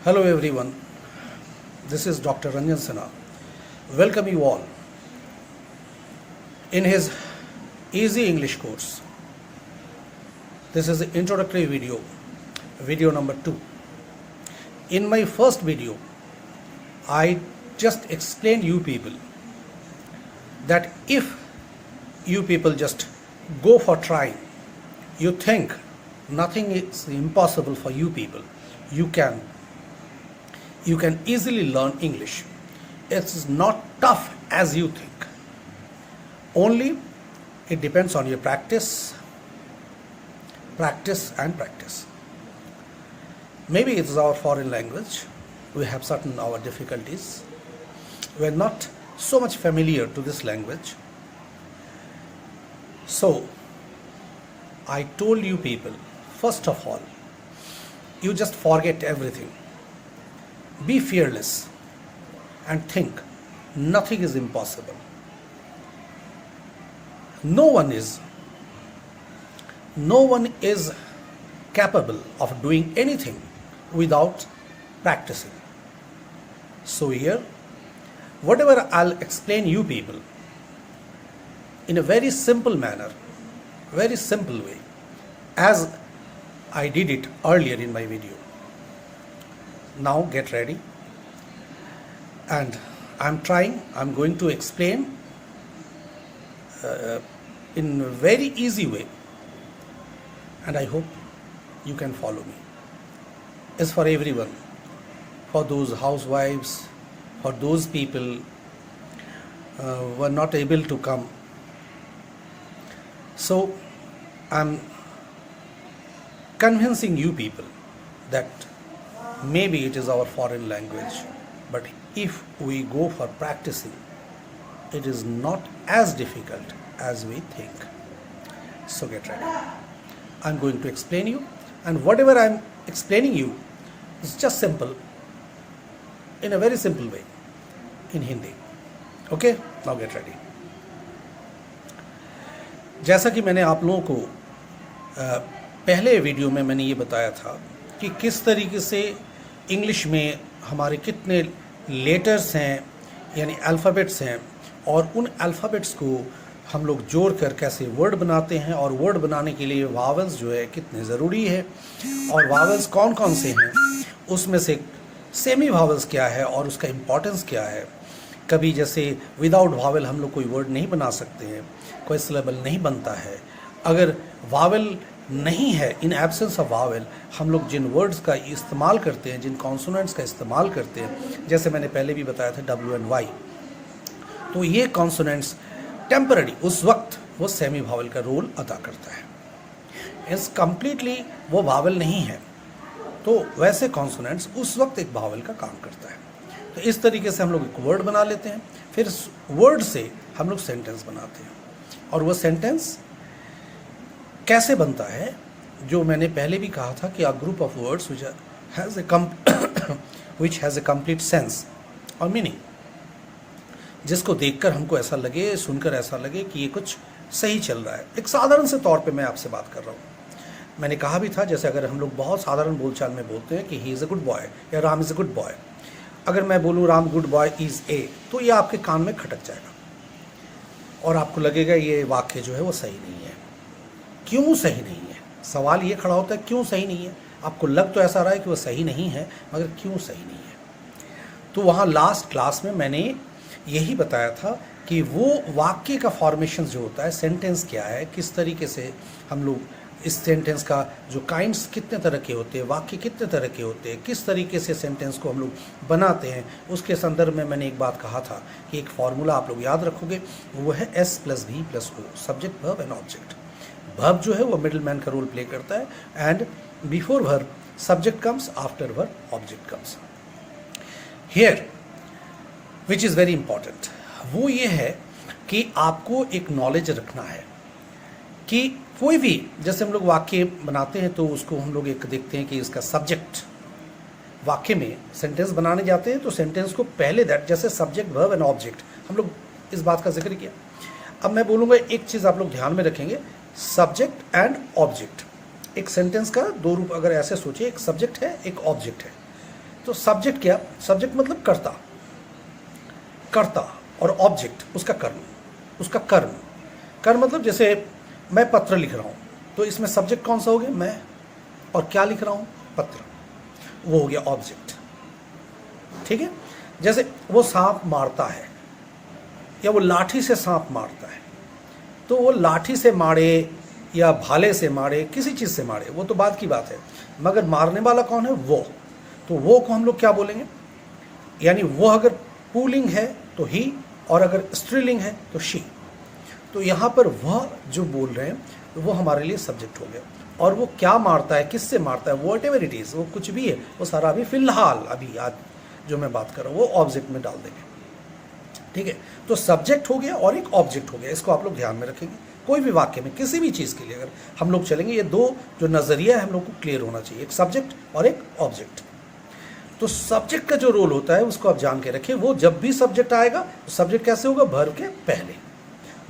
Hello everyone, this is Dr. Ranjan Sinha. Welcome you all in his Easy English course. This is the introductory video number 2. In my first video, I just explained you people that if you people just go for trying, you think nothing is impossible for you people, you can easily learn English. It's not tough as you think. Only it depends on your practice and practice. Maybe it is our foreign language. We have certain our difficulties. We are not so much familiar to this language. So, I told you people, first of all, you just forget everything. Be fearless and think nothing is impossible. No one is capable of doing anything without practicing. So here, whatever I'll explain you people in a very simple manner, very simple way, as I did it earlier in my video. Now get ready, and I'm going to explain in a very easy way, and I hope you can follow me. It's for everyone, for those housewives, for those people who are not able to come. So I'm convincing you people that maybe it is our foreign language, but if we go for practicing, it is not as difficult as we think. So get ready. I'm going to explain you, and whatever I'm explaining you is just simple, in a very simple way, in Hindi. Okay? Now get ready. जैसा कि मैंने आप लोगों को पहले video में मैंने ये बताया था कि किस तरीके से इंग्लिश में हमारे कितने लेटर्स हैं, यानी अल्फ़ाबेट्स हैं, और उन अल्फ़ाबेट्स को हम लोग जोड़ कर कैसे वर्ड बनाते हैं, और वर्ड बनाने के लिए वावल्स जो है कितने ज़रूरी है, और वावल्स कौन कौन से हैं, उसमें से सेमी वावल्स क्या है और उसका इम्पोर्टेंस क्या है. कभी जैसे विदाउट वावल हम लोग कोई वर्ड नहीं बना सकते हैं, कोई सिलेबल नहीं बनता है. अगर वावल नहीं है, इन एब्सेंस ऑफ वावल हम लोग जिन वर्ड्स का इस्तेमाल करते हैं, जिन कॉन्सोनेंट्स का इस्तेमाल करते हैं, जैसे मैंने पहले भी बताया था W and Y, तो ये कॉन्सोनेंट्स टेम्पररी उस वक्त वो सेमी वावल का रोल अदा करता है. इस कम्प्लीटली वो वावल नहीं है, तो वैसे कॉन्सोनेंट्स उस वक्त एक वावल का काम करता है. तो इस तरीके से हम लोग एक वर्ड बना लेते हैं, फिर वर्ड से हम लोग सेंटेंस बनाते हैं. और वो सेंटेंस कैसे बनता है, जो मैंने पहले भी कहा था कि a group of words which has a complete sense और मीनिंग, जिसको देखकर हमको ऐसा लगे, सुनकर ऐसा लगे कि ये कुछ सही चल रहा है. एक साधारण से तौर पे मैं आपसे बात कर रहा हूँ. मैंने कहा भी था, जैसे अगर हम लोग बहुत साधारण बोलचाल में बोलते हैं कि he is a good boy या Ram is a good boy, अगर मैं बोलूँ Ram good boy is a, तो ये आपके कान में खटक जाएगा और आपको लगेगा ये वाक्य जो है वो सही नहीं है. क्यों सही नहीं है? सवाल ये खड़ा होता है, क्यों सही नहीं है? आपको लग तो ऐसा रहा है कि वो सही नहीं है, मगर क्यों सही नहीं है? तो वहाँ लास्ट क्लास में मैंने यही बताया था कि वो वाक्य का फॉर्मेशन जो होता है, सेंटेंस क्या है, किस तरीके से हम लोग इस सेंटेंस का जो काइंड्स कितने तरह के होते हैं, वाक्य कितने तरह के होते हैं, किस तरीके से सेंटेंस को हम लोग बनाते हैं, उसके संदर्भ में मैंने एक बात कहा था कि एक फार्मूला आप लोग याद रखोगे, वो है S+V+O, subject verb and object. Verb जो है वो मिडिल मैन का रोल प्ले करता है, and before verb subject comes, after verb object comes. Here which is very important, वो ये है कि आपको एक नॉलेज रखना है कि कोई भी, जैसे हम लोग वाक्य बनाते हैं तो उसको हम लोग एक देखते हैं कि इसका सब्जेक्ट, वाक्य में सेंटेंस बनाने जाते हैं तो सेंटेंस को पहले दैट, जैसे सब्जेक्ट वर्ब एंड ऑब्जेक्ट, हम लोग इस बात का जिक्र किया. अब मैं बोलूँगा एक चीज़ आप लोग ध्यान में रखेंगे, सब्जेक्ट एंड ऑब्जेक्ट. एक सेंटेंस का दो रूप अगर ऐसे सोचिए, एक सब्जेक्ट है, एक ऑब्जेक्ट है. तो सब्जेक्ट क्या, सब्जेक्ट मतलब कर्ता, कर्ता और ऑब्जेक्ट उसका कर्म, उसका कर्म। कर्म मतलब जैसे मैं पत्र लिख रहा हूँ तो इसमें सब्जेक्ट कौन सा हो गया, मैं, और क्या लिख रहा हूँ, पत्र, वो हो गया ऑब्जेक्ट। ठीक है, जैसे वो सांप मारता है या वो लाठी से सांप मारता है, तो वो लाठी से मारे या भाले से मारे, किसी चीज़ से मारे, वो तो बात की बात है, मगर मारने वाला कौन है, वो। तो वो को हम लोग क्या बोलेंगे, यानी वो अगर पुल्लिंग है तो ही, और अगर स्त्रीलिंग है तो शी। तो यहाँ पर वह जो बोल रहे हैं वो हमारे लिए सब्जेक्ट हो गया, और वो क्या मारता है, किससे मारता है, वॉट एवर इट इज़, वो कुछ भी है, वो सारा अभी फिलहाल अभी आज जो मैं बात कर रहा हूँ वो ऑब्जेक्ट में डाल देंगे। ठीक है, तो सब्जेक्ट हो गया और एक ऑब्जेक्ट हो गया, इसको आप लोग ध्यान में रखेंगे। कोई भी वाक्य में किसी भी चीज़ के लिए अगर हम लोग चलेंगे, ये दो जो नज़रिया है हम लोग को क्लियर होना चाहिए, एक सब्जेक्ट और एक ऑब्जेक्ट। तो सब्जेक्ट का जो रोल होता है उसको आप जान के रखिए, वो जब भी सब्जेक्ट आएगा तो सब्जेक्ट कैसे होगा, वर्ब के पहले,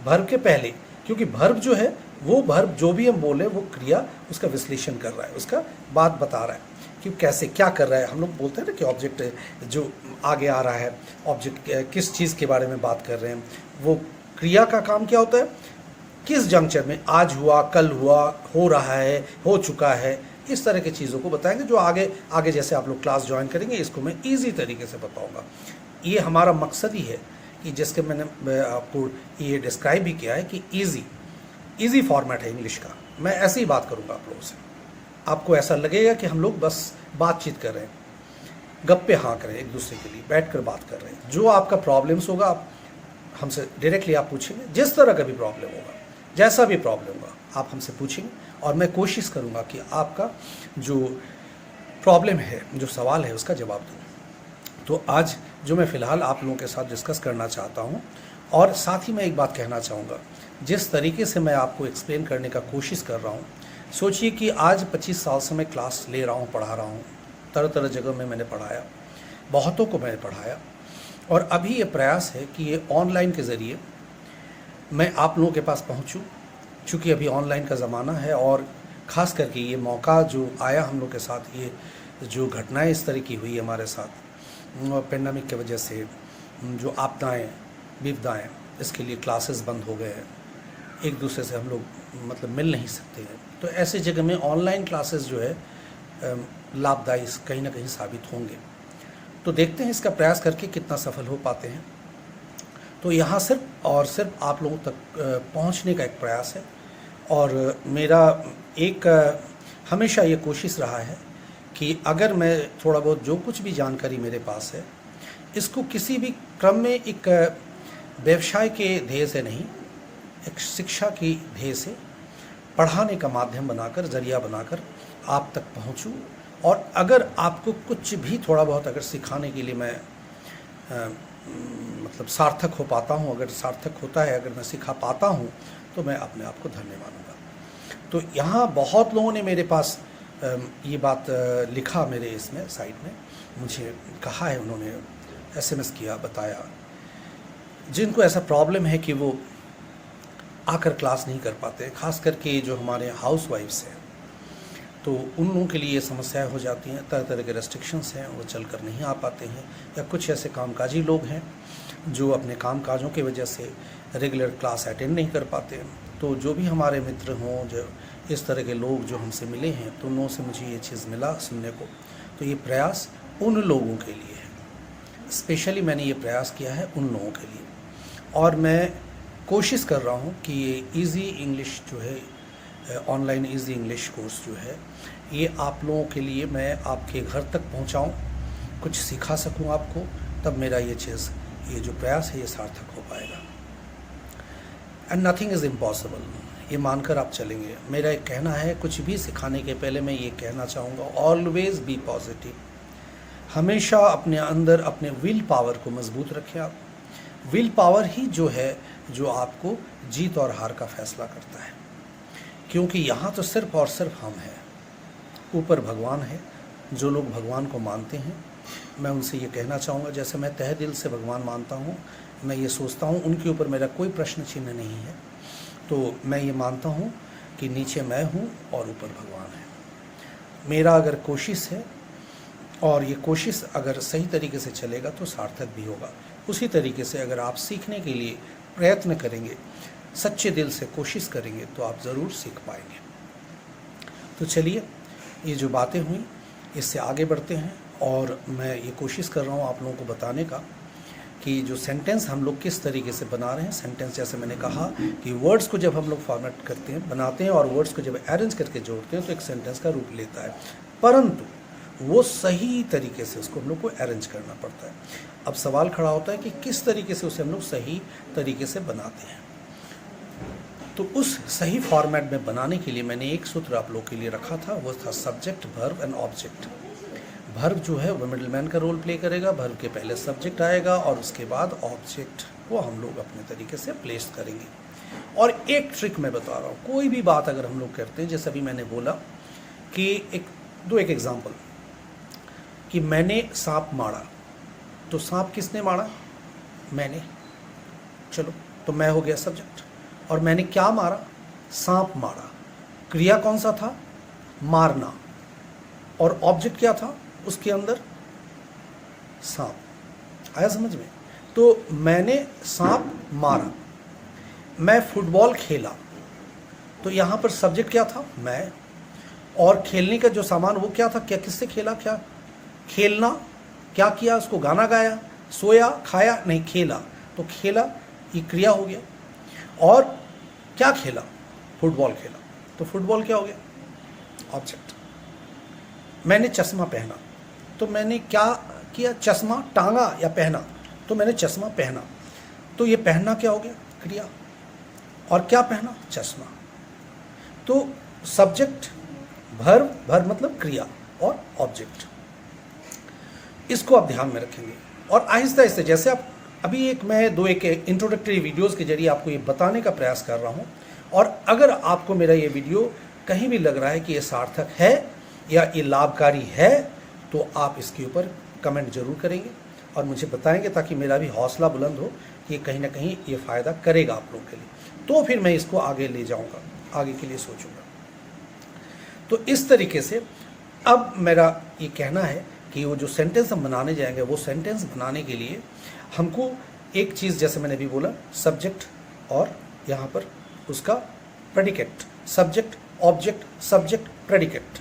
वर्ब के पहले, क्योंकि वर्ब जो है वो वर्ब जो भी हम बोले वो क्रिया उसका विश्लेषण कर रहा है, उसका बात बता रहा है कि कैसे क्या कर रहा है। हम लोग बोलते हैं ना कि ऑब्जेक्ट जो आगे आ रहा है, ऑब्जेक्ट किस चीज़ के बारे में बात कर रहे हैं, वो क्रिया का काम क्या होता है, किस जंक्चर में, आज हुआ, कल हुआ, हो रहा है, हो चुका है, इस तरह की चीज़ों को बताएंगे जो आगे आगे जैसे आप लोग क्लास ज्वाइन करेंगे इसको मैं ईजी तरीके से बताऊंगा। ये हमारा मकसद ही है कि जिसके मैंने आपको ये डिस्क्राइब भी किया है कि ईजी फॉर्मेट है इंग्लिश का। मैं ऐसे ही बात करूंगा आप लोगों से, आपको ऐसा लगेगा कि हम लोग बस बातचीत कर रहे हैं, गप्पे हाँक रहे हैं, एक दूसरे के लिए बैठ कर बात कर रहे हैं। जो आपका प्रॉब्लम्स होगा आप हमसे डायरेक्टली आप पूछेंगे, जिस तरह का भी प्रॉब्लम होगा, जैसा भी प्रॉब्लम होगा आप हमसे पूछेंगे, और मैं कोशिश करूंगा कि आपका जो प्रॉब्लम है, जो सवाल है, उसका जवाब दूँ। तो आज जो मैं फ़िलहाल आप लोगों के साथ डिस्कस करना चाहता हूँ, और साथ ही मैं एक बात कहना चाहूँगा, जिस तरीके से मैं आपको एक्सप्लेन करने का कोशिश कर रहा हूँ, सोचिए कि आज 25 साल से मैं क्लास ले रहा हूँ, पढ़ा रहा हूँ, तरह तरह जगह में मैंने पढ़ाया, बहुतों को मैंने पढ़ाया, और अभी ये प्रयास है कि ये ऑनलाइन के ज़रिए मैं आप लोगों के पास पहुँचूँ, चूँकि अभी ऑनलाइन का ज़माना है, और ख़ास करके ये मौका जो आया हम लोग के साथ, ये जो घटनाएं इस तरह की हुई हमारे साथ पेंडेमिक की वजह से, जो आपदाएँ विपदाएँ, इसके लिए क्लासेस बंद हो गए हैं, एक दूसरे से हम लोग मतलब मिल नहीं सकते हैं। तो ऐसी जगह में ऑनलाइन क्लासेस जो है लाभदायी कहीं ना कहीं साबित होंगे। तो देखते हैं इसका प्रयास करके कितना सफल हो पाते हैं। तो यहाँ सिर्फ और सिर्फ आप लोगों तक पहुँचने का एक प्रयास है, और मेरा एक हमेशा ये कोशिश रहा है कि अगर मैं थोड़ा बहुत जो कुछ भी जानकारी मेरे पास है, इसको किसी भी क्रम में एक व्यवसाय के ध्येय से नहीं, एक शिक्षा की ध्येय से पढ़ाने का माध्यम बनाकर, जरिया बनाकर आप तक पहुंचूं। और अगर आपको कुछ भी थोड़ा बहुत अगर सिखाने के लिए मैं मतलब सार्थक हो पाता हूं, अगर सार्थक होता है, अगर मैं सिखा पाता हूं, तो मैं अपने आप को धन्य मानूंगा। तो यहाँ बहुत लोगों ने मेरे पास ये बात लिखा, मेरे इसमें साइट में मुझे कहा है, उन्होंने SMS किया, बताया, जिनको ऐसा प्रॉब्लम है कि वो आकर क्लास नहीं कर पाते, खास करके जो हमारे हाउस वाइफ्स हैं, तो उन लोगों के लिए ये समस्याएं हो जाती हैं, तरह तरह के रेस्ट्रिक्शंस हैं, वो चल कर नहीं आ पाते हैं, या कुछ ऐसे कामकाजी लोग हैं जो अपने काम काजों की वजह से रेगुलर क्लास अटेंड नहीं कर पाते हैं। तो जो भी हमारे मित्र हों, जो इस तरह के लोग जो हमसे मिले हैं, तो उन लोगों से मुझे ये चीज़ मिला सुनने को। तो ये प्रयास उन लोगों के लिए है, स्पेशली मैंने ये प्रयास किया है उन लोगों के लिए, और मैं कोशिश कर रहा हूँ कि ये ईज़ी इंग्लिश जो है, ऑनलाइन ईज़ी इंग्लिश कोर्स जो है, ये आप लोगों के लिए मैं आपके घर तक पहुँचाऊँ, कुछ सिखा सकूँ आपको, तब मेरा ये चीज़, ये जो प्रयास है, ये सार्थक हो पाएगा। एंड नथिंग इज़ इम्पॉसिबल, ये मानकर आप चलेंगे। मेरा एक कहना है, कुछ भी सिखाने के पहले मैं ये कहना चाहूँगा, ऑलवेज़ बी पॉजिटिव। हमेशा अपने अंदर अपने विल पावर को मजबूत रखें आप। विल पावर ही जो है, जो आपको जीत और हार का फैसला करता है, क्योंकि यहाँ तो सिर्फ और सिर्फ हम हैं, ऊपर भगवान है। जो लोग भगवान को मानते हैं, मैं उनसे ये कहना चाहूँगा, जैसे मैं तहे दिल से भगवान मानता हूँ, मैं ये सोचता हूँ उनके ऊपर मेरा कोई प्रश्न चिन्ह नहीं है, तो मैं ये मानता हूँ कि नीचे मैं हूँ और ऊपर भगवान है। मेरा अगर कोशिश है और ये कोशिश अगर सही तरीके से चलेगा तो सार्थक भी होगा। उसी तरीके से अगर आप सीखने के लिए प्रयत्न करेंगे, सच्चे दिल से कोशिश करेंगे, तो आप ज़रूर सीख पाएंगे। तो चलिए, ये जो बातें हुई इससे आगे बढ़ते हैं, और मैं ये कोशिश कर रहा हूँ आप लोगों को बताने का कि जो सेंटेंस हम लोग किस तरीके से बना रहे हैं। सेंटेंस जैसे मैंने कहा कि वर्ड्स को जब हम लोग फॉर्मेट करते हैं, बनाते हैं, और वर्ड्स को जब अरेंज करके जोड़ते हैं तो एक सेंटेंस का रूप लेता है, परंतु वो सही तरीके से उसको हम लोग को अरेंज करना पड़ता है। अब सवाल खड़ा होता है कि किस तरीके से उसे हम लोग सही तरीके से बनाते हैं। तो उस सही फॉर्मेट में बनाने के लिए मैंने एक सूत्र आप लोग के लिए रखा था, वो था subject, verb and object. Verb जो है वो मिडलमैन का रोल प्ले करेगा, वर्ब के पहले सब्जेक्ट आएगा और उसके बाद ऑब्जेक्ट को हम लोग अपने तरीके से प्लेस करेंगे। और एक ट्रिक मैं बता रहा हूँ, कोई भी बात अगर हम लोग करते हैं, जैसे अभी मैंने बोला कि एक एग्जाम्पल कि मैंने सांप मारा, तो सांप किसने मारा? मैंने। चलो, तो मैं हो गया सब्जेक्ट। और मैंने क्या मारा? सांप मारा। क्रिया कौन सा था? मारना। और ऑब्जेक्ट क्या था उसके अंदर? सांप। आया समझ में? तो मैंने सांप मारा, मैं फुटबॉल खेला, तो यहाँ पर सब्जेक्ट क्या था? मैं। और खेलने का जो सामान वो क्या था? क्या किससे खेला? क्या खेलना? क्या किया? उसको गाना गाया, सोया, खाया? नहीं, खेला। तो खेला ये क्रिया हो गया। और क्या खेला? फुटबॉल खेला। तो फुटबॉल क्या हो गया? ऑब्जेक्ट। मैंने चश्मा पहना, तो मैंने क्या किया? चश्मा टांगा या पहना? तो मैंने चश्मा पहना। तो ये पहनना क्या हो गया? क्रिया। और क्या पहना? चश्मा। तो सब्जेक्ट, वर्ब मतलब क्रिया, और ऑब्जेक्ट। इसको आप ध्यान में रखेंगे। और आहिस्ता आहिस्ता, जैसे आप अभी एक इंट्रोडक्टरी वीडियोस के जरिए आपको ये बताने का प्रयास कर रहा हूँ, और अगर आपको मेरा ये वीडियो कहीं भी लग रहा है कि ये सार्थक है या ये लाभकारी है, तो आप इसके ऊपर कमेंट जरूर करेंगे और मुझे बताएंगे, ताकि मेरा भी हौसला बुलंद हो कि कहीं ना कहीं ये फ़ायदा करेगा आप लोगों के लिए। तो फिर मैं इसको आगे ले जाऊँगा, आगे के लिए सोचूंगा। तो इस तरीके से अब मेरा ये कहना है कि वो जो सेंटेंस हम बनाने जाएंगे, वो सेंटेंस बनाने के लिए हमको एक चीज़, जैसे मैंने भी बोला, सब्जेक्ट और यहाँ पर उसका predicate. Subject, object, subject, predicate.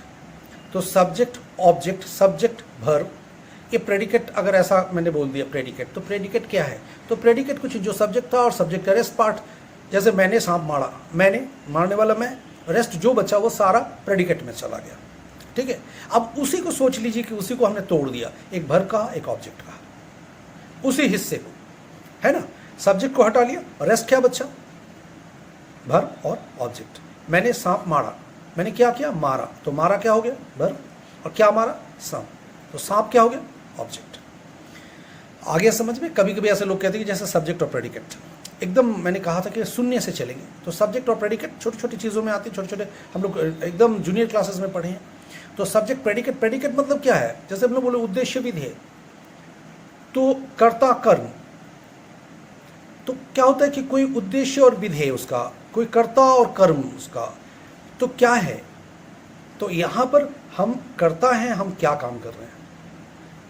तो सब्जेक्ट, ऑब्जेक्ट, सब्जेक्ट, वर्ब, ये प्रेडिकेट अगर ऐसा मैंने बोल दिया प्रेडिकेट, तो प्रेडिकेट क्या है? तो प्रेडिकेट कुछ जो सब्जेक्ट था और सब्जेक्ट का रेस्ट पार्ट, जैसे मैंने सांप मारा, मैंने, मारने वाला मैं, रेस्ट जो बचा वो सारा प्रेडिकेट में चला गया। ठीक है। अब उसी को सोच लीजिए कि उसी को हमने तोड़ दिया, एक वर्ब का, एक ऑब्जेक्ट का, उसी हिस्से को, है ना। सब्जेक्ट को हटा लिया, रेस्ट क्या बचा? वर्ब और ऑब्जेक्ट। मैंने सांप मारा, मैंने क्या किया? मारा। तो मारा क्या हो गया? वर्ब। और क्या मारा? सांप। तो सांप क्या हो गया? ऑब्जेक्ट। आगे समझ में? कभी कभी ऐसे लोग कहते हैं कि जैसे सब्जेक्ट और प्रेडिकेट एकदम, मैंने कहा था कि शून्य से चलेंगे। तो सब्जेक्ट और प्रेडिकेट छोटी छोटी चीज़ों में आते हैं, छोटे छोटे, हम लोग एकदम जूनियर क्लासेस में पढ़े हैं। तो सब्जेक्ट, प्रेडिकेट, प्रेडिकेट मतलब क्या है? जैसे हम लोग बोले उद्देश्य विधेय, तो कर्ता कर्म। तो क्या होता है कि कोई उद्देश्य और विधेय उसका, कोई कर्ता और कर्म उसका, तो क्या है? तो यहाँ पर हम कर्ता हैं, हम क्या काम कर रहे हैं?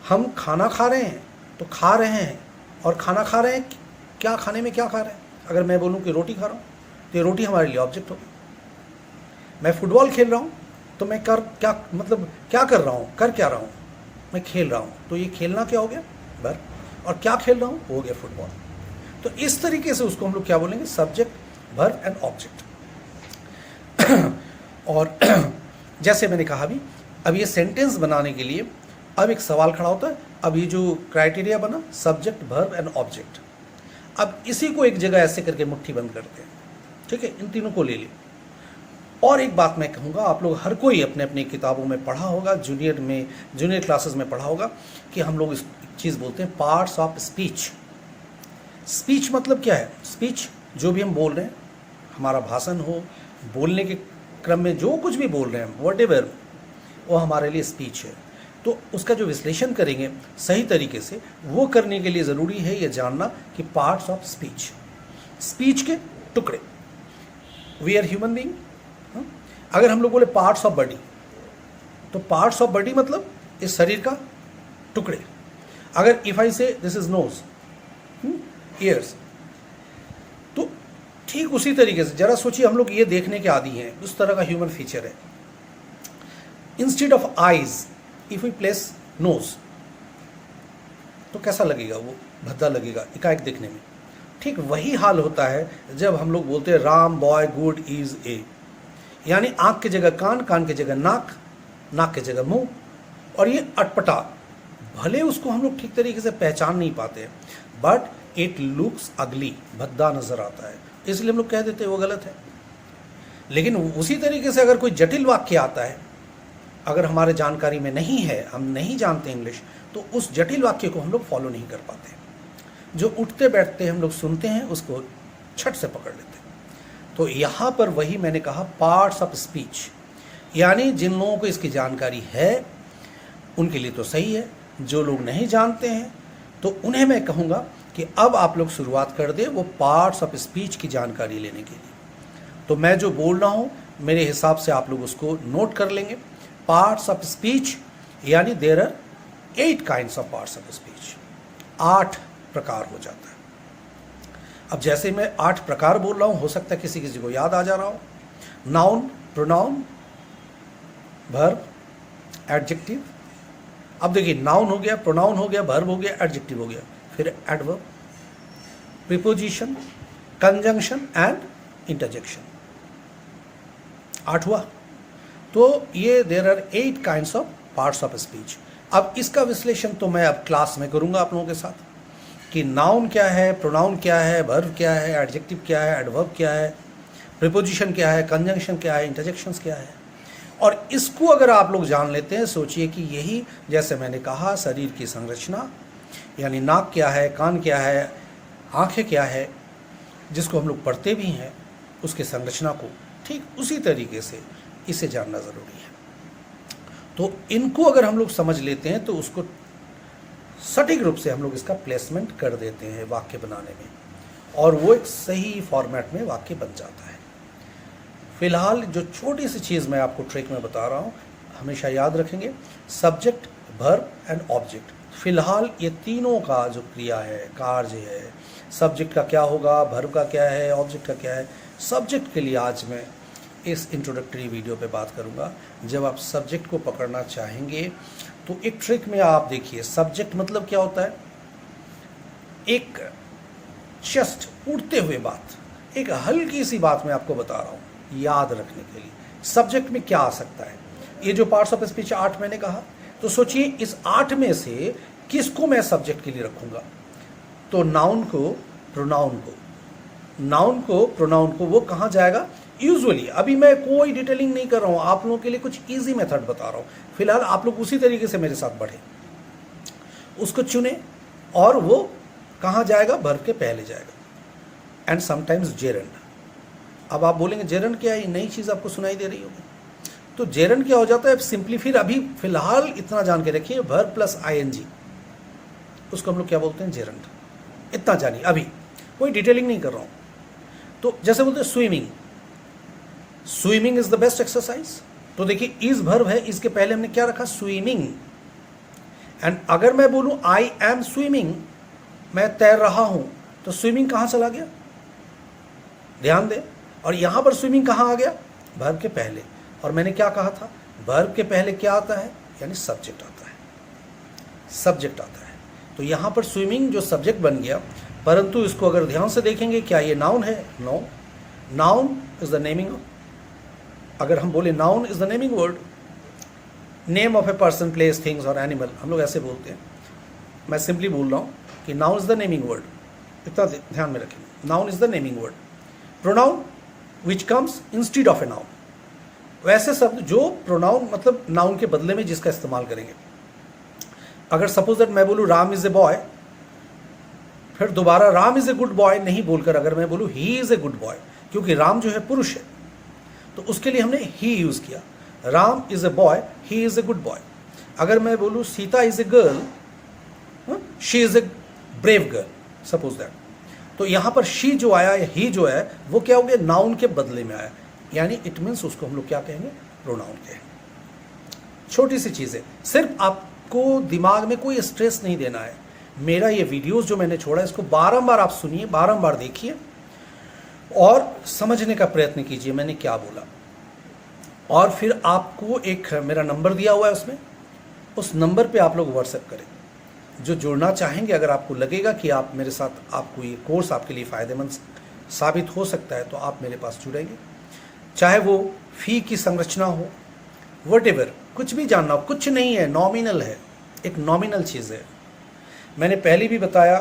हम खाना खा रहे हैं, तो खा रहे हैं, और खाना खा रहे हैं, क्या खाने में क्या खा रहे हैं? अगर मैं बोलूँ कि रोटी खा रहा हूँ, तो ये रोटी हमारे लिए ऑब्जेक्ट होगी। मैं फुटबॉल खेल रहा हूँ, तो मैं क्या मतलब क्या कर रहा हूँ? कर क्या रहा हूँ? मैं खेल रहा हूँ। तो ये खेलना क्या हो गया? वर्ब। और क्या खेल रहा हूँ? हो गया फुटबॉल। तो इस तरीके से उसको हम लोग क्या बोलेंगे? Subject, verb and object. और जैसे मैंने कहा अभी, अब ये सेंटेंस बनाने के लिए अब एक सवाल खड़ा होता है। अब ये जो क्राइटेरिया बना, सब्जेक्ट, वर्ब एंड ऑब्जेक्ट, अब इसी को एक जगह ऐसे करके मुट्ठी बंद करते हैं। ठीक है, इन तीनों को ले लें। और एक बात मैं कहूँगा, आप लोग हर कोई अपने अपनी किताबों में पढ़ा होगा, जूनियर क्लासेस में पढ़ा होगा कि हम लोग इस चीज़ बोलते हैं पार्ट्स ऑफ स्पीच। स्पीच मतलब क्या है? स्पीच जो भी हम बोल रहे हैं, हमारा भाषण हो, बोलने के क्रम में जो कुछ भी बोल रहे हैं, व्हाटएवर, वो हमारे लिए स्पीच है। तो उसका जो विश्लेषण करेंगे सही तरीके से, वो करने के लिए ज़रूरी है ये जानना कि पार्ट्स ऑफ स्पीच, स्पीच के टुकड़े। We are human being. अगर हम लोग बोले पार्ट्स ऑफ बॉडी, तो पार्ट्स ऑफ बॉडी मतलब इस शरीर का टुकड़े। अगर इफ आई से दिस इज नोज, ईयर्स, तो ठीक उसी तरीके से जरा सोचिए, हम लोग ये देखने के आदी हैं, उस तरह का ह्यूमन फीचर है। Instead of eyes if we place nose, तो कैसा लगेगा? वो भद्दा लगेगा एकाएक देखने में। ठीक वही हाल होता है जब हम लोग बोलते हैं Ram boy good is a, यानी आंख की जगह कान, कान की जगह नाक, नाक की जगह मुंह, और ये अटपटा, भले उसको हम लोग ठीक तरीके से पहचान नहीं पाते, बट इट लुक्स अगली, भद्दा नजर आता है, इसलिए हम लोग कह देते हैं वो गलत है। लेकिन उसी तरीके से अगर कोई जटिल वाक्य आता है, अगर हमारे जानकारी में नहीं है, हम नहीं जानते इंग्लिश, तो उस जटिल वाक्य को हम लोग फॉलो नहीं कर पाते। जो उठते बैठते हम लोग सुनते हैं उसको छट से पकड़ लेते हैं। तो यहाँ पर वही मैंने कहा, पार्ट्स ऑफ स्पीच, यानी जिन लोगों को इसकी जानकारी है उनके लिए तो सही है, जो लोग नहीं जानते हैं तो उन्हें मैं कहूँगा कि अब आप लोग शुरुआत कर दें वो पार्ट्स ऑफ स्पीच की जानकारी लेने के लिए। तो मैं जो बोल रहा हूँ मेरे हिसाब से आप लोग उसको नोट कर लेंगे। पार्ट्स ऑफ स्पीच, यानी there are 8 kinds of parts of speech, 8 प्रकार हो जाता है। अब जैसे मैं 8 प्रकार बोल रहा हूँ, हो सकता है किसी किसी को याद आ जा रहा हो। Noun, pronoun, verb, adjective. अब देखिए, नाउन हो गया, प्रोनाउन हो गया, वर्ब हो गया, एडजेक्टिव हो गया, फिर adverb, preposition, conjunction and interjection. 8 हुआ। तो ये there are 8 kinds of parts of speech. अब इसका विश्लेषण तो मैं अब क्लास में करूंगा आप लोगों के साथ, कि नाउन क्या है, प्रोनाउन क्या है, वर्ब क्या है, एडजेक्टिव क्या है, एडवर्ब क्या है, प्रीपोजिशन क्या है, कंजंक्शन क्या है, इंटरजेक्शंस क्या है। और इसको अगर आप लोग जान लेते हैं, सोचिए कि यही, जैसे मैंने कहा, शरीर की संरचना, यानी नाक क्या है, कान क्या है, आंखें क्या है, जिसको हम लोग पढ़ते भी हैं, उसके संरचना को ठीक उसी तरीके से इसे जानना ज़रूरी है। तो इनको अगर हम लोग समझ लेते हैं तो उसको सटीक रूप से हम लोग इसका प्लेसमेंट कर देते हैं वाक्य बनाने में, और वो एक सही फॉर्मेट में वाक्य बन जाता है। फिलहाल जो छोटी सी चीज़ मैं आपको ट्रिक में बता रहा हूँ, हमेशा याद रखेंगे, सब्जेक्ट, वर्ब एंड ऑब्जेक्ट। फिलहाल ये तीनों का जो क्रिया है, कार्य है, सब्जेक्ट का क्या होगा, वर्ब का क्या है, ऑब्जेक्ट का क्या है, सब्जेक्ट के लिए आज मैं इस इंट्रोडक्टरी वीडियो पे बात करूँगा। जब आप सब्जेक्ट को पकड़ना चाहेंगे तो एक ट्रिक में आप देखिए, सब्जेक्ट मतलब क्या होता है, एक जस्ट उड़ते हुए बात, एक हल्की सी बात मैं आपको बता रहा हूँ याद रखने के लिए। सब्जेक्ट में क्या आ सकता है, ये जो पार्ट्स ऑफ स्पीच 8 मैंने कहा, तो सोचिए इस 8 में से किसको मैं सब्जेक्ट के लिए रखूँगा। तो नाउन को, प्रोनाउन को, नाउन को, प्रोनाउन को, वो कहाँ जाएगा यूजुअली। अभी मैं कोई डिटेलिंग नहीं कर रहा हूँ, आप लोगों के लिए कुछ इजी मेथड बता रहा हूँ। फिलहाल आप लोग उसी तरीके से मेरे साथ बढ़े, उसको चुने, और वो कहाँ जाएगा, वर्ब के पहले जाएगा। And sometimes gerund. अब आप बोलेंगे जेरंड क्या है, नई चीज़ आपको सुनाई दे रही होगी। तो जेरंड क्या हो जाता है सिंपली, फिर अभी फिलहाल इतना जान के रखिए, वर्ब प्लस आईएनजी, उसको हम लोग क्या बोलते हैं, जेरंड। इतना जानिए, अभी कोई डिटेलिंग नहीं कर रहा हूँ। तो जैसे बोलते हैं swimming, swimming is the best exercise. तो देखिए इज वर्ब है, इसके पहले हमने क्या रखा, स्विमिंग। एंड अगर मैं बोलूं आई एम स्विमिंग, मैं तैर रहा हूं, तो स्विमिंग कहां चला गया, ध्यान दें। और यहां पर स्विमिंग कहां आ गया, वर्ब के पहले। और मैंने क्या कहा था, वर्ब के पहले क्या आता है, यानी सब्जेक्ट आता है, सब्जेक्ट आता है। तो यहां पर स्विमिंग जो सब्जेक्ट बन गया, परंतु इसको अगर ध्यान से देखेंगे, क्या ये नाउन है, no. Noun is the naming, अगर हम बोले noun is the naming word, name of a person, place, things और एनिमल, हम लोग ऐसे बोलते हैं। मैं सिंपली बोल रहा हूँ कि noun is the naming word, इतना ध्यान में रखेंगे, noun is the naming word. Pronoun which comes instead of a noun, वैसे शब्द जो प्रोनाउन मतलब नाउन के बदले में जिसका इस्तेमाल करेंगे। अगर सपोज दैट मैं बोलूँ राम इज ए बॉय, फिर दोबारा Ram is a good boy नहीं बोलकर अगर मैं बोलूँ he is a good boy, क्योंकि राम जो है पुरुष है, तो उसके लिए हमने ही यूज किया। Ram is a boy, he is a good boy. अगर मैं बोलूँ Sita is a girl, she is a brave girl, suppose that, तो यहां पर शी जो आया या ही जो है वो क्या हो गया, नाउन के बदले में आया, यानी इट मीन्स उसको हम लोग क्या कहेंगे, प्रोनाउन कहेंगे। छोटी सी चीज़ है, सिर्फ आप आपको दिमाग में कोई स्ट्रेस नहीं देना है। मेरा ये वीडियोस जो मैंने छोड़ा इसको बारंबार आप सुनिए, बारंबार देखिए और समझने का प्रयत्न कीजिए मैंने क्या बोला। और फिर आपको एक मेरा नंबर दिया हुआ है, उसमें उस नंबर पे आप लोग व्हाट्सएप करें। जो जुड़ना चाहेंगे, अगर आपको लगेगा कि आप मेरे साथ, आपको ये कोर्स आपके लिए फ़ायदेमंद साबित हो सकता है, तो आप मेरे पास जुड़ेंगे। चाहे वो फ़ी की संरचना हो, वटेवर, कुछ भी जानना हो, कुछ नहीं है, नॉमिनल है, एक नॉमिनल चीज़ है। मैंने पहले भी बताया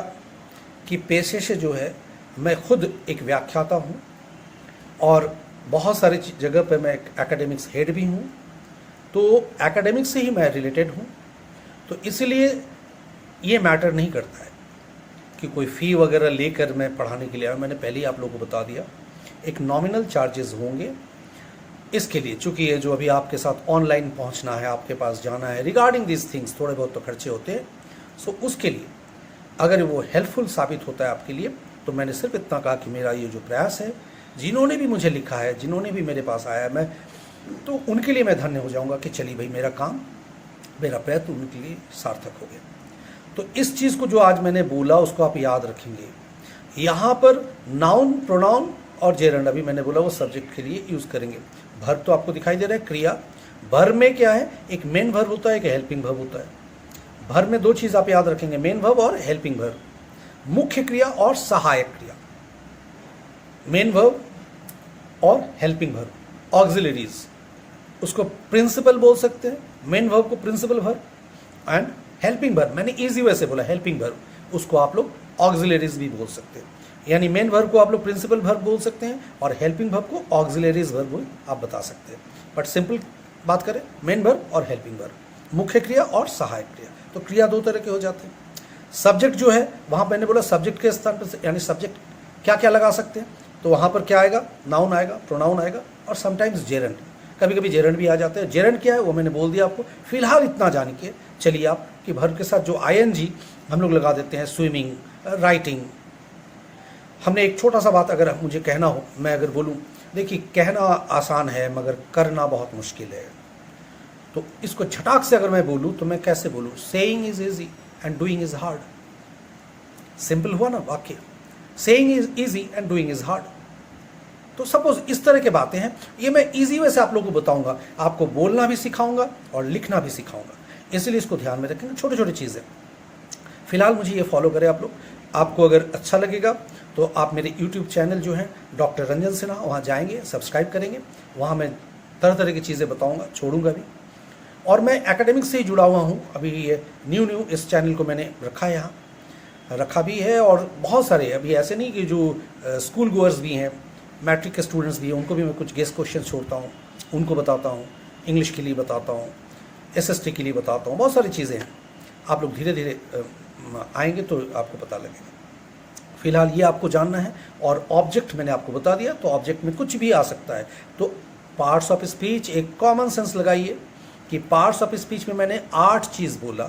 कि पेशे से जो है मैं खुद एक व्याख्याता हूँ और बहुत सारी जगह पे मैं एक एकेडमिक्स हेड भी हूँ, तो एकेडमिक्स से ही मैं रिलेटेड हूँ। तो इसलिए ये मैटर नहीं करता है कि कोई फ़ी वगैरह लेकर मैं पढ़ाने के लिए आया। मैंने पहले ही आप लोगों को बता दिया, एक नॉमिनल चार्जेस होंगे इसके लिए, चूँकि ये जो अभी आपके साथ ऑनलाइन पहुँचना है, आपके पास जाना है, रिगार्डिंग दिस थिंग्स थोड़े बहुत तो खर्चे होते हैं। सो उसके लिए अगर वो हेल्पफुल साबित होता है आपके लिए, तो मैंने सिर्फ इतना कहा कि मेरा ये जो प्रयास है, जिन्होंने भी मुझे लिखा है, जिन्होंने भी मेरे पास आया है, मैं तो उनके लिए मैं धन्य हो जाऊंगा कि चलिए भाई, मेरा काम, मेरा प्रयत्न उनके लिए सार्थक हो गया। तो इस चीज़ को जो आज मैंने बोला उसको आप याद रखेंगे। यहाँ पर नाउन, प्रोनाउन और जेरंड, अभी मैंने बोला वो सब्जेक्ट के लिए यूज़ करेंगे। वर्ब तो आपको दिखाई दे रहा है, क्रिया। वर्ब में क्या है, एक मेन वर्ब होता है, एक हेल्पिंग वर्ब होता है। वर्ब में दो चीज़ आप याद रखेंगे, मेन वर्ब और हेल्पिंग वर्ब, मुख्य क्रिया और सहायक क्रिया। मेन वर्ब और हेल्पिंग वर्ब, ऑक्सिलरीज, उसको प्रिंसिपल बोल सकते हैं, मेन वर्ब को principal verb, and helping verb, मैंने इजी वे से बोला हेल्पिंग वर्ब, उसको आप लोग ऑक्सिलरीज भी बोल सकते हैं। यानी मेन वर्ब को आप लोग प्रिंसिपल वर्ब बोल सकते हैं और हेल्पिंग वर्ब को ऑक्सिलरीज वर्ब आप बता सकते हैं। बट सिंपल बात करें, मेन वर्ब और हेल्पिंग वर्ब, मुख्य क्रिया और सहायक क्रिया। तो क्रिया दो तरह के हो जाते हैं। सब्जेक्ट जो है, वहाँ मैंने बोला सब्जेक्ट के स्थान पर, यानी सब्जेक्ट क्या क्या लगा सकते हैं, तो वहाँ पर क्या आएगा, नाउन आएगा, प्रोनाउन आएगा और समटाइम्स जेरंड, कभी कभी जेरंड भी आ जाते हैं। जेरंड क्या है वो मैंने बोल दिया आपको। फिलहाल इतना जान के चलिए आप कि वर्ब के साथ जो आईएनजी हम लोग लगा देते हैं, स्विमिंग, राइटिंग। हमने एक छोटा सा बात अगर मुझे कहना हो, मैं अगर बोलूँ, देखिए कहना आसान है मगर करना बहुत मुश्किल है। तो इसको झटाक से अगर मैं बोलूँ तो मैं कैसे बोलूँ, saying is easy and doing is hard. Simple हुआ ना वाक्य, saying is easy and doing is hard. तो सपोज इस तरह के बातें हैं, ये मैं इजी वे से आप लोगों को बताऊंगा, आपको बोलना भी सिखाऊंगा और लिखना भी सिखाऊंगा, इसलिए इसको ध्यान में रखेंगे, छोटी छोटी चीज़ें। फिलहाल मुझे ये फॉलो करें आप लोग। आपको अगर अच्छा लगेगा तो आप मेरे यूट्यूब चैनल जो है डॉक्टर रंजन सिन्हा, वहाँ जाएंगे, सब्सक्राइब करेंगे। वहाँ मैं तरह तरह की चीज़ें बताऊँगा, छोड़ूंगा भी। और मैं एकेडमिक से ही जुड़ा हुआ हूँ। अभी ये न्यू इस चैनल को मैंने रखा है, यहाँ रखा भी है। और बहुत सारे अभी ऐसे नहीं कि जो स्कूल गोअर्स भी हैं, मैट्रिक के स्टूडेंट्स भी हैं, उनको भी मैं कुछ गेस्ट क्वेश्चन छोड़ता हूँ, उनको बताता हूँ, इंग्लिश के लिए बताता हूँ, एसएसटी के लिए बताता हूँ, बहुत सारी चीज़ें हैं। आप लोग धीरे धीरे आएंगे तो आपको पता लगेगा। फिलहाल ये आपको जानना है। और ऑब्जेक्ट मैंने आपको बता दिया, तो ऑब्जेक्ट में कुछ भी आ सकता है। तो पार्ट्स ऑफ स्पीच, एक कॉमन सेंस लगाइए कि पार्ट्स ऑफ स्पीच में मैंने 8 चीज़ बोला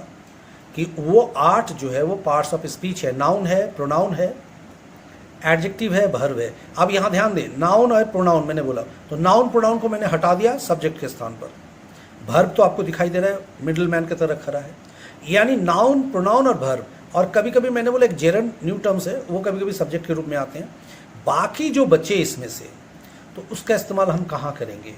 कि वो 8 जो है वो पार्ट्स ऑफ स्पीच है। नाउन है, प्रोनाउन है, एडजेक्टिव है, वर्ब है। अब यहाँ ध्यान दें, नाउन और प्रोनाउन मैंने बोला, तो नाउन प्रोनाउन को मैंने हटा दिया सब्जेक्ट के स्थान पर। वर्ब तो आपको दिखाई दे रहा है, मिडिल मैन की तरह खड़ा है। यानी नाउन, प्रोनाउन और वर्ब। और कभी कभी मैंने बोला एक जेरंड, न्यू टर्म्स है, वो कभी कभी सब्जेक्ट के रूप में आते हैं। बाकी जो बचे इसमें से, तो उसका इस्तेमाल हम कहाँ करेंगे,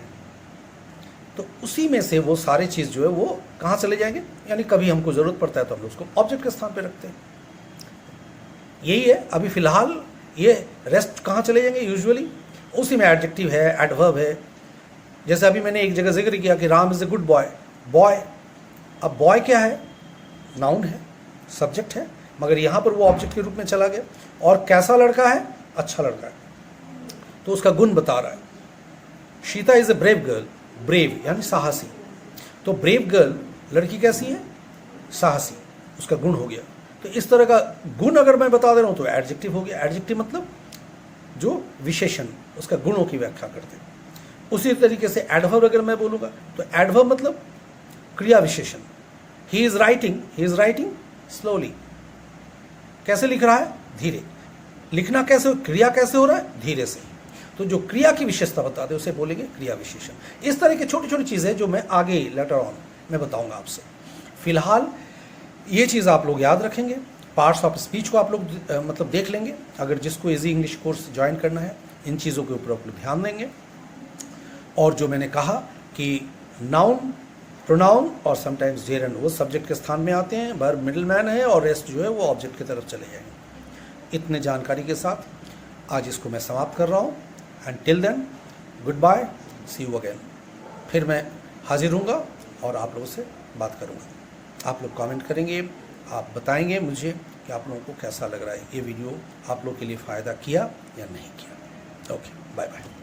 तो उसी में से वो सारी चीज़ जो है वो कहाँ चले जाएंगे, यानी कभी हमको ज़रूरत पड़ता है तो हम उसको ऑब्जेक्ट के स्थान पर रखते हैं। यही है। अभी फ़िलहाल ये रेस्ट कहाँ चले जाएंगे, यूजुअली उसी में एडजेक्टिव है, एडवर्ब है। जैसे अभी मैंने एक जगह जिक्र किया कि Ram is a good boy, boy. अब बॉय क्या है, नाउन है, सब्जेक्ट है, मगर यहाँ पर वो ऑब्जेक्ट के रूप में चला गया। और कैसा लड़का है, अच्छा लड़का है, तो उसका गुण बता रहा है। Sita is a brave girl, brave यानी साहसी। तो ब्रेव गर्ल लड़की कैसी है, साहसी, उसका गुण हो गया। तो इस तरह का गुण अगर मैं बता दे रहा हूँ तो एडजेक्टिव हो गया। एडजेक्टिव मतलब जो विशेषण, उसका गुणों की व्याख्या करते हैं। उसी तरीके से एडवर्ब अगर मैं बोलूँगा तो एडवर्ब मतलब क्रिया विशेषण। ही इज़ राइटिंग स्लोली, कैसे लिख रहा है, धीरे। लिखना कैसे, क्रिया कैसे हो रहा है, धीरे से। तो जो क्रिया की विशेषता बता दे उसे बोलेंगे क्रिया विशेषण। इस तरह की छोटी छोटी चीज़ें जो मैं आगे लेटर ऑन मैं बताऊंगा आपसे। फिलहाल ये चीज़ आप लोग याद रखेंगे, पार्ट्स ऑफ स्पीच को आप लोग मतलब देख लेंगे, अगर जिसको इजी इंग्लिश कोर्स ज्वाइन करना है इन चीज़ों के ऊपर आप लोग ध्यान देंगे। और जो मैंने कहा कि नाउन, प्रोनाउन और समटाइम्स जेरंड वो सब्जेक्ट के स्थान में आते हैं, वर्ब मिडिल मैन है और रेस्ट जो है वो ऑब्जेक्ट की तरफ चले जाएंगे। इतने जानकारी के साथ आज इसको मैं समाप्त कर रहा हूँ। And till then good bye, see you again. फिर मैं हाजिर हूँगा और आप लोगों से बात करूँगा। आप लोग कमेंट करेंगे, आप बताएंगे मुझे कि आप लोगों को कैसा लग रहा है, ये वीडियो आप लोग के लिए फ़ायदा किया या नहीं किया। Okay, bye bye.